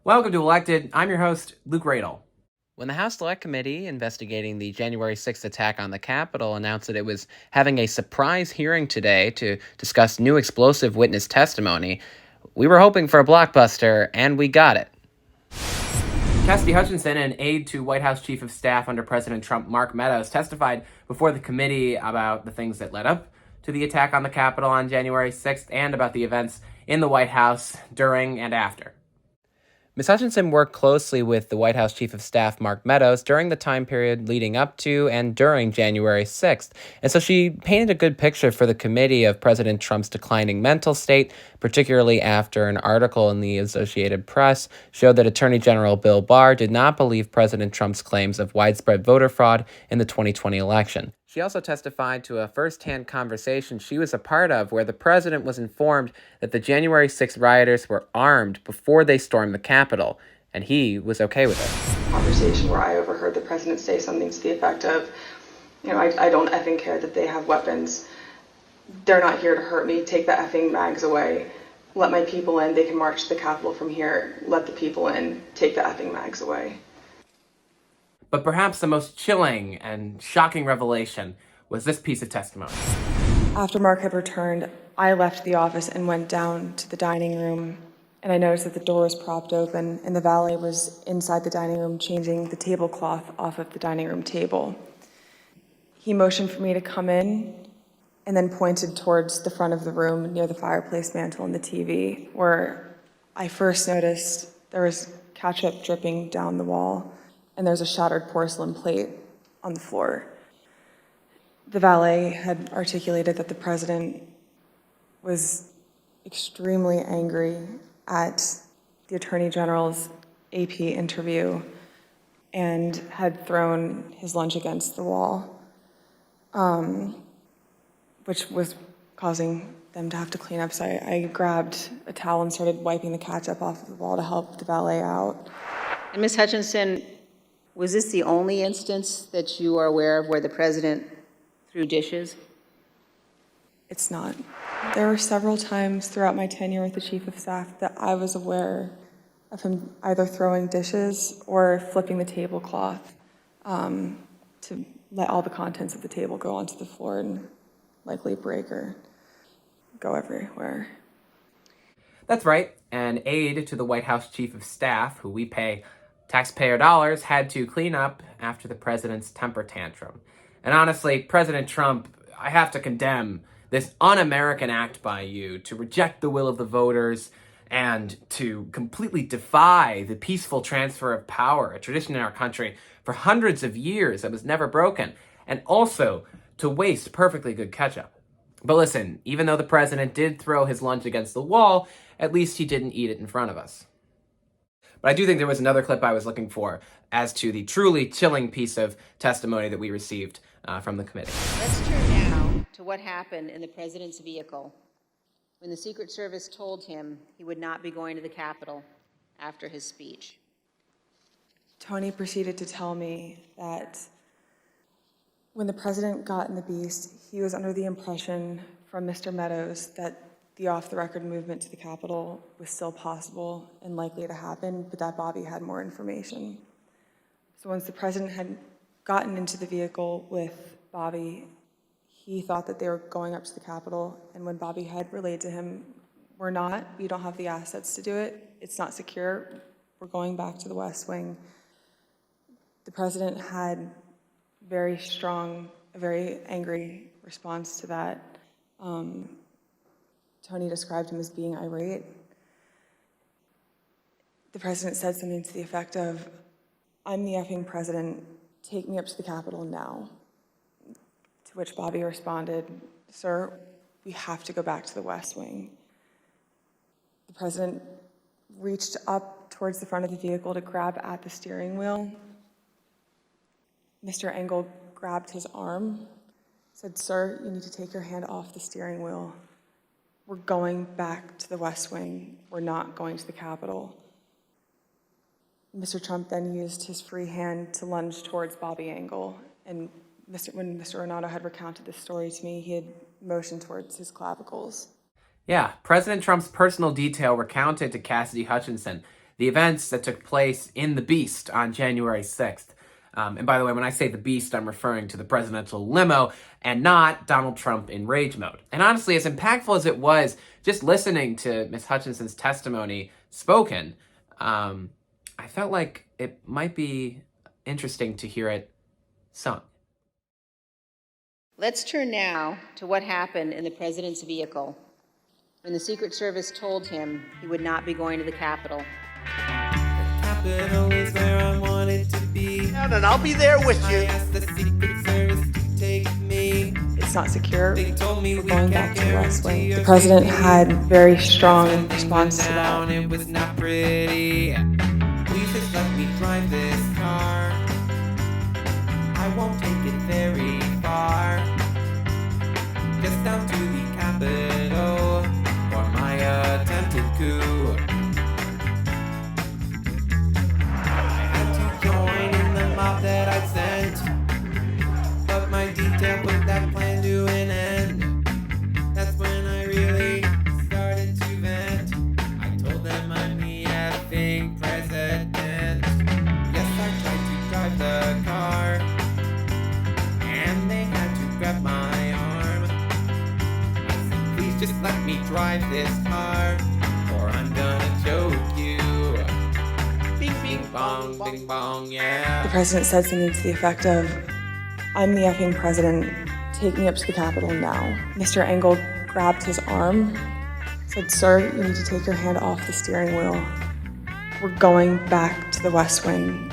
Welcome to Elected. I'm your host, Luke Radel. When the House Select Committee investigating the January 6th attack on the Capitol announced that it was having a surprise hearing today to discuss new explosive witness testimony, we were hoping for a blockbuster, and we got it. Cassidy Hutchinson, an aide to White House Chief of Staff under President Trump, Mark Meadows, testified before the committee about the things that led up to the attack on the Capitol on January 6th and about the events in the White House during and after. Ms. Hutchinson worked closely with the White House Chief of Staff, Mark Meadows, during the time period leading up to and during January 6th. And so she painted a good picture for the committee of President Trump's declining mental state, particularly after an article in the Associated Press showed that Attorney General Bill Barr did not believe President Trump's claims of widespread voter fraud in the 2020 election. She also testified to a first-hand conversation she was a part of where the president was informed that the January 6th rioters were armed before they stormed the Capitol, and he was okay with it. Conversation where I overheard the president say something to the effect of, I don't effing care that they have weapons. They're not here to hurt me. Take the effing mags away. Let my people in. They can march to the Capitol from here. Let the people in. Take the effing mags away. But perhaps the most chilling and shocking revelation was this piece of testimony. After Mark had returned, I left the office and went down to the dining room, and I noticed that the door was propped open and the valet was inside the dining room changing the tablecloth off of the dining room table. He motioned for me to come in and then pointed towards the front of the room near the fireplace mantel and the TV, where I first noticed there was ketchup dripping down the wall and there's a shattered porcelain plate on the floor. The valet had articulated that the president was extremely angry at the Attorney General's AP interview and had thrown his lunch against the wall, which was causing them to have to clean up. So I grabbed a towel and started wiping the ketchup off of the wall to help the valet out. And Ms. Hutchinson, was this the only instance that you are aware of where the president threw dishes? It's not. There were several times throughout my tenure with the Chief of Staff that I was aware of him either throwing dishes or flipping the tablecloth to let all the contents of the table go onto the floor and likely break or go everywhere. That's right, an aide to the White House Chief of Staff, who we pay taxpayer dollars, had to clean up after the president's temper tantrum. And honestly, President Trump, I have to condemn this un-American act by you to reject the will of the voters and to completely defy the peaceful transfer of power, a tradition in our country for hundreds of years that was never broken, and also to waste perfectly good ketchup. But listen, even though the president did throw his lunch against the wall, at least he didn't eat it in front of us. But I do think there was another clip I was looking for as to the truly chilling piece of testimony that we received from the committee. Let's turn now to what happened in the president's vehicle when the Secret Service told him he would not be going to the Capitol after his speech. Tony proceeded to tell me that when the president got in the Beast, he was under the impression from Mr. Meadows that the off-the-record movement to the Capitol was still possible and likely to happen, but that Bobby had more information. So once the president had gotten into the vehicle with Bobby, he thought that they were going up to the Capitol, and when Bobby had relayed to him, we're not, we don't have the assets to do it, it's not secure, we're going back to the West Wing. The president had a very angry response to that. Tony described him as being irate. The president said something to the effect of, "I'm the effing president, take me up to the Capitol now." To which Bobby responded, "Sir, we have to go back to the West Wing." The president reached up towards the front of the vehicle to grab at the steering wheel. Mr. Engel grabbed his arm, said, "Sir, you need to take your hand off the steering wheel. We're going back to the West Wing. We're not going to the Capitol." Mr. Trump then used his free hand to lunge towards Bobby Engel. And when Mr. Renato had recounted this story to me, he had motioned towards his clavicles. Yeah, President Trump's personal detail recounted to Cassidy Hutchinson the events that took place in the Beast on January 6th. And by the way, when I say the Beast, I'm referring to the presidential limo and not Donald Trump in rage mode. And honestly, as impactful as it was, just listening to Ms. Hutchinson's testimony spoken, I felt like it might be interesting to hear it sung. Let's turn now to what happened in the president's vehicle when the Secret Service told him he would not be going to the Capitol. Capital is where I wanted to be. And I'll be there with I you. asked the Secret Service to take me. It's not secure. They told me We're we going can't back to the West guarantee Wing. your The president safety. had very strong Everything response went to down, that. it was not pretty. Please just let me drive this car. I won't take it very far. Just down to the Capitol for my attempted coup. I had to join in the mob that I'd sent, but my detail put that plan to an end. That's when I really started to vent. I told them I'm the effing president. Yes, I tried to drive the car, and they had to grab my arm. I said, please just let me drive this car, or I'm gonna choke you. Bing, bing, bong, bing, bong, yeah. The president said something to the effect of, "I'm the effing president, take me up to the Capitol now." Mr. Engel grabbed his arm, said, "Sir, you need to take your hand off the steering wheel. We're going back to the West Wing